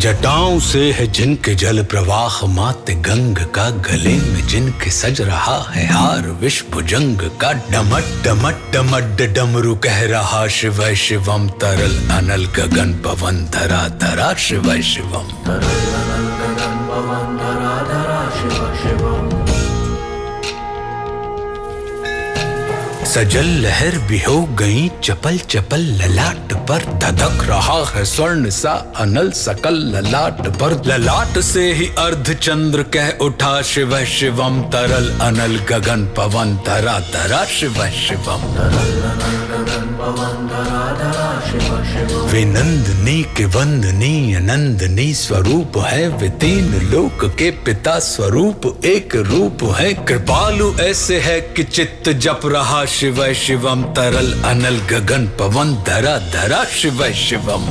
जटाओं से है जिनके जल प्रवाह माते गंग का, गले में जिनके सज रहा है हार विश्व भुजंग का। डमट डमट डमट डमरू कह रहा शिव शिवम, तरल अनल गगन पवन धरा धरा शिव शिवम। सजल लहर भी हो गई चपल चपल, ललाट पर धधक रहा है स्वर्ण सा अनल सकल ललाट पर। ललाट से ही अर्ध चंद्र कह उठा शिव शिवम, तरल अनल गगन पवन धरा धरा शिव शिवम। वे नंदनी के वंदनीय नंदनी स्वरूप है, वे तीन लोक के पिता स्वरूप एक रूप है। कृपालु ऐसे है कि चित्त जप रहा शिव शिवम, तरल अनल गगन पवन धरा धरा शिव शिवम।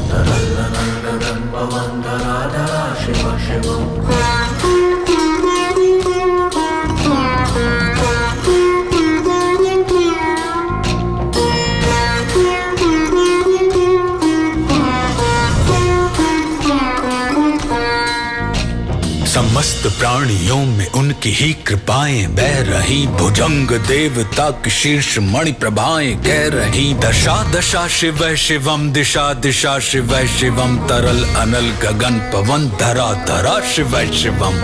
समस्त प्राणियों में उनकी ही कृपाएं बह रही, भुजंग देवता की शीर्ष मणि प्रभाएं कह रही। दशा दशा शिव शिवम, दिशा दिशा शिव शिवम, तरल अनल गगन पवन धरा धरा शिव शिवम।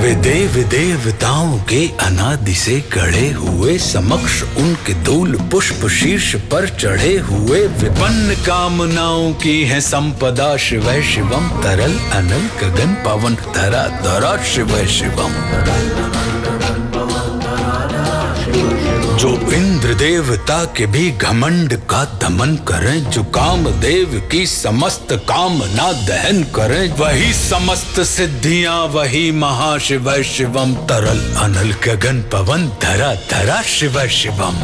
वे देव देवताओं के अनादि से गढ़े हुए, समक्ष उनके धूल पुष्प शीर्ष पर चढ़े हुए। विपन्न कामनाओं की है संपदा शिव शिवम, तरल अनल गगन पवन धरा धरा शिव शिवम। जो इंद्र देवता के भी घमंड का दमन करें, जो कामदेव की समस्त कामना दहन करें, वही समस्त सिद्धियां वही महाशिव शिवम, तरल अनल गगन पवन धरा धरा शिव शिवम।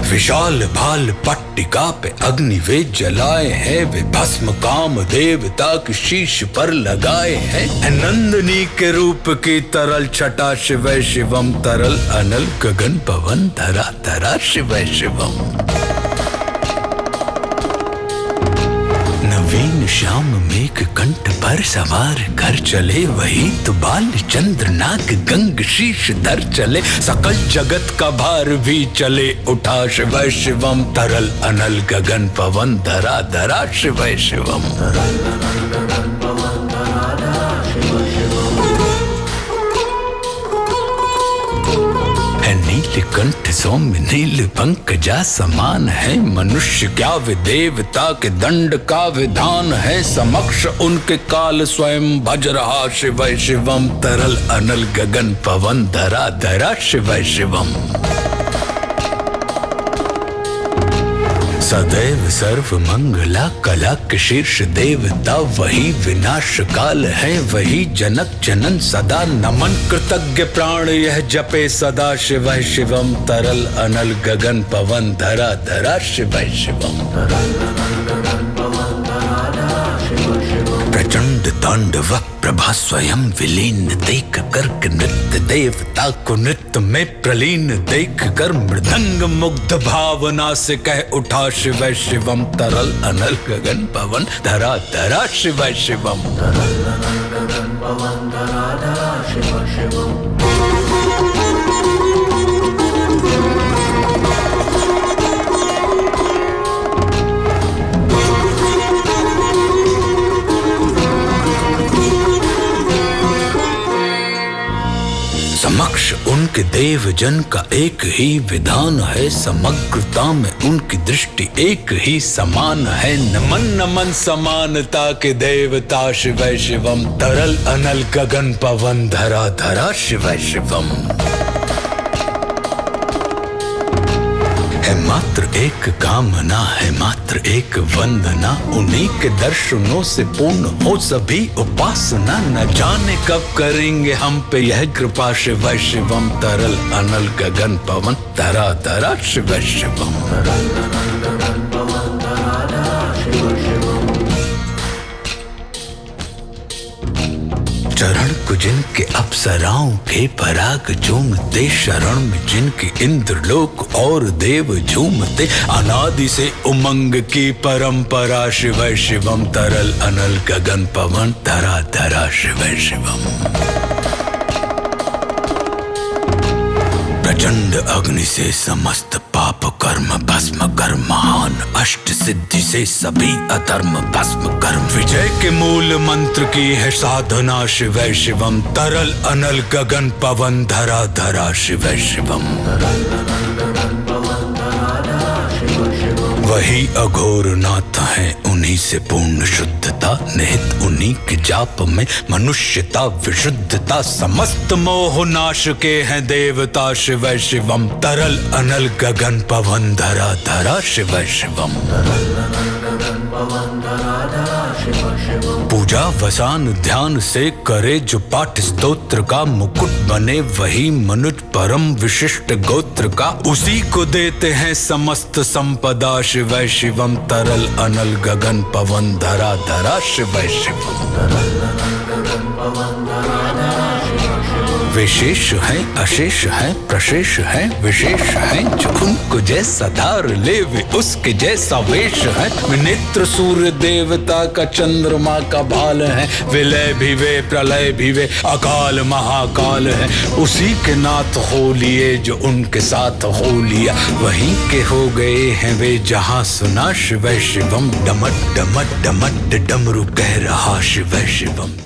विशाल भाल पट्टिका पे अग्नि वे जलाए हैं, वे भस्म काम देवता की शीश पर लगाए हैं। नंदनी के रूप की तरल छटा शिव शिवम, तरल अनल गगन पवन धरा धरा शिव शिवम। नवीन श्याम मेघ कंठ पर सवार कर चले, वही तो बाल चंद्र नाग गंग शीश धर चले। सकल जगत का भार भी चले उठा शिव शिवम, तरल अनल गगन पवन धरा धरा शिव शिवम। नीलकंठ सौम्य नील पंकजा समान है, मनुष्य क्या वे देवता के दंड का विधान है। समक्ष उनके काल स्वयं भज रहा शिव शिवम, तरल अनल गगन पवन धरा धरा शिव शिवम। सदैव सर्व मंगला कला के शीर्ष देवता, वही विनाश काल है वही जनक जनन सदा। नमन कृतज्ञ प्राण यह जपे सदा शिव शिवम, तरल अनल गगन पवन धरा धरा शिव शिवम। प्रचंड तांडव प्रभा स्वयं विलीन देख कर नृत्य देवता को नृत्य में प्रलीन देख कर, मृदंग मुग्ध भावना से कह उठा शिव शिवम, तरल अनल गगन पवन धरा धरा शिव शिवम। समक्ष उनके देव जन का एक ही विधान है, समग्रता में उनकी दृष्टि एक ही समान है। नमन नमन समानता के देवता शिव शिवम, तरल अनल गगन पवन धरा धरा शिव शिवम। है मात्र एक कामना है मात्र एक वंदना, उन्हीं के दर्शनों से पूर्ण हो सभी उपासना। न जाने कब करेंगे हम पे यह कृपा शिव शिवम, तरल अनल गगन पवन धरा धरा शिव शिवम। चरण को जिनके अप्सराओं के पराग झूमते, शरण में जिनके इंद्रलोक और देव झूमते, अनादि से उमंग की परंपरा, शिव शिवम तरल अनल गगन पवन धरा धरा शिव शिवम। प्रचंड अग्नि से समस्त पाप कर्म भस्म कर, महान अष्ट सिद्धि से सभी अधर्म भस्म कर, विजय के मूल मंत्र की है साधना, शिव शिवम तरल अनल गगन पवन धरा धरा शिव शिवम। वही अघोर नाथ है, उन्हीं से पूर्ण शुद्धता, निहित उन्हीं के जाप में मनुष्यता विशुद्धता, समस्त मोह नाश के हैं देवता, शिव शिवम तरल अनल गगन पवन धरा धरा शिव शिवम। पूजा वसान ध्यान से करे जो पाठ स्तोत्र का, मुकुट बने वही मनुज परम विशिष्ट गोत्र का, उसी को देते हैं समस्त संपदा, शिव शिवम तरल अनल गगन पवन धरा धरा शिव शिवम। विशेष है अशेष है प्रशेष है विशेष है, जो उनको जैसा धार ले वे उसके जैसा वेश है, नेत्र सूर्य देवता का चंद्रमा का भाल है, विलय भी वे प्रलय भी वे अकाल महाकाल है, उसी के नाथ हो लिए जो उनके साथ हो लिया, वहीं के हो गए हैं वे जहां सुना शिव शिवम। डमट डमट डमट डमरू कह रहा शिव शिवम।